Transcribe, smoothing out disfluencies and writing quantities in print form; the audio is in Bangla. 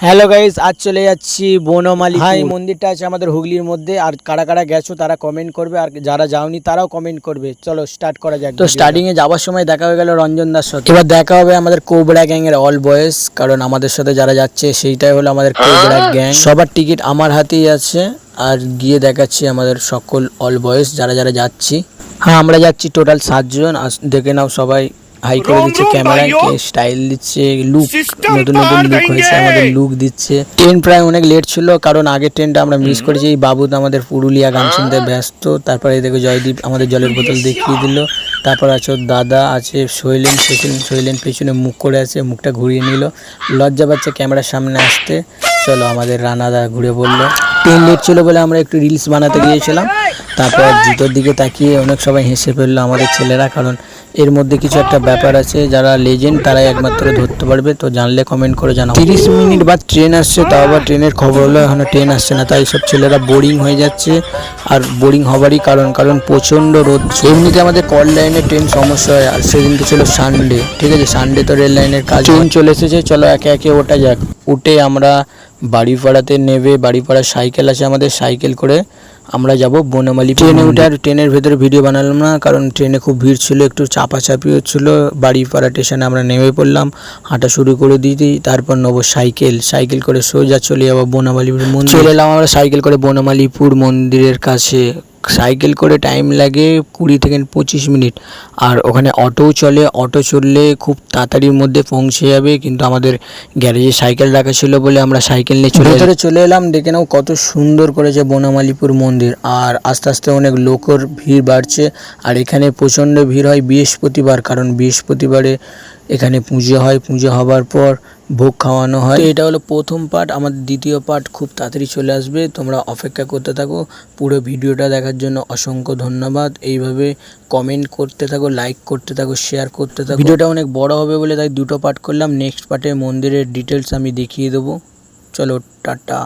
হ্যালো গাইস, আজ চলে যাচ্ছি বনমালী। হ্যাঁ, এই মন্দিরটা আছে আমাদের হুগলির মধ্যে। আর কারা কারা গেছো তারা কমেন্ট করবে, আর যারা যাওনি তারাও কমেন্ট করবে। চলো স্টার্ট করা যাক। তো স্টার্টিং এ যাওয়ার সময় দেখা হয়ে গেল রঞ্জন দার সাথে। এবার দেখা হবে আমাদের কোবরা গ্যাং এর অল বয়েজ, কারণ আমাদের সাথে যারা যাচ্ছে সেইটাই হলো আমাদের কোবরা গ্যাং। সবার টিকিট আমার হাতেই আছে। আর গিয়ে দেখাচ্ছি আমাদের সকল অল বয়েজ যারা যারা যাচ্ছি। হ্যাঁ, আমরা যাচ্ছি টোটাল 7 জন। দেখে নাও, সবাই হাই করে দিচ্ছে, ক্যামেরায় কে স্টাইল দিচ্ছে, লুক নতুন নতুন লুক হয়েছে, আমাদের লুক দিচ্ছে। ট্রেন প্রায় অনেক লেট ছিল, কারণ আগের ট্রেনটা আমরা মিস করেছি। এই বাবু তো আমাদের পুরুলিয়া গান শুনতে ব্যস্ত। তারপরে দেখো জয়দীপ আমাদের জলের বোতল দেখিয়ে দিল। তারপর আছে ওর দাদা, আছে শৈলেন পেছনে মুখ করে আছে, মুখটা ঘুরিয়ে নিল, লজ্জা পাচ্ছে ক্যামেরার সামনে আসতে। চলো, আমাদের রানাদা ঘুরে পড়লো। ট্রেন লেট ছিল বলে আমরা একটু রিলস বানাতে গিয়েছিলাম। তারপর জুতোর দিকে তাকিয়ে অনেক সবাই হেসে ফেললো আমাদের ছেলেরা, কারণ এর মধ্যে কিছু একটা ব্যাপার আছে। যারা লেজেন্ড তারাই একমাত্র ধরতে পারবে। তো জানলে কমেন্ট করে জানাও। 30 মিনিট বাদ ট্রেন আসছে, তাও আবার ট্রেনের খবর হলো এখনো ট্রেন আসছে না। তাই সব ছেলেরা বোরিং হয়ে যাচ্ছে। আর বোরিং হবারই কারণ প্রচণ্ড রোদ। এমনিতে আমাদের কল লাইনে ট্রেন সমস্যা হয়, আর সেদিনকে ছিল সানডে। ঠিক আছে, সানডে তো রেল লাইনের কাজ। ট্রেন চলে এসেছে, চলো একে একে ওঠা যাক। উঠে আমরা বাড়িপাড়াতে নেবে, বাড়িপাড়ার সাইকেল আছে আমাদের, সাইকেল করে আমরা যাব বনমালী। ট্রেনে উঠে আর ট্রেনের ভেতরে ভিডিও বানালাম না, কারণ ট্রেনে খুব ভিড় ছিল, একটু চাপাচাপি হচ্ছিল। বাড়িপাড়া স্টেশনে আমরা নেমে পড়লাম, হাঁটা শুরু করে দিই। তারপর নেবো সাইকেল করে সোজা চলে যাবো বনমালীপুর মন্দির। চলে এলাম আমরা সাইকেল করে বনমালীপুর মন্দিরের কাছে। সাইকেল করে টাইম লাগে 20 থেকে 25 মিনিট। আর ওখানে অটোও চলে, অটো চললে খুব তাড়াতাড়ির মধ্যে পৌঁছে যাবে। কিন্তু আমাদের গ্যারেজে সাইকেল রাখা ছিল বলে আমরা সাইকেল নিয়ে ভেতরে চলে এলাম। দেখে নাও কত সুন্দর করেছে বনমালীপুর মন্দির। আর আস্তে আস্তে অনেক লোকের ভিড় বাড়ছে। আর এখানে প্রচণ্ড ভিড় হয় বৃহস্পতিবার, কারণ বৃহস্পতিবারে এখানে পুজো হয়। পুজো হবার পর ভোগ খাওয়ানো হয়। তো এটা হলো প্রথম পার্ট। আমাদের দ্বিতীয় পার্ট খুব তাড়াতাড়ি চলে আসবে, তোমরা অপেক্ষা করতে থাকো। পুরো ভিডিওটা দেখার জন্য অসংখ্য ধন্যবাদ। এইভাবে কমেন্ট করতে থাকো, লাইক করতে থাকো, শেয়ার করতে থাকো। ভিডিওটা অনেক বড় হবে বলে তাই দুটো পার্ট করলাম। নেক্সট পার্টে মন্দিরের ডিটেলস আমি দেখিয়ে দেবো। চলো, টাটা।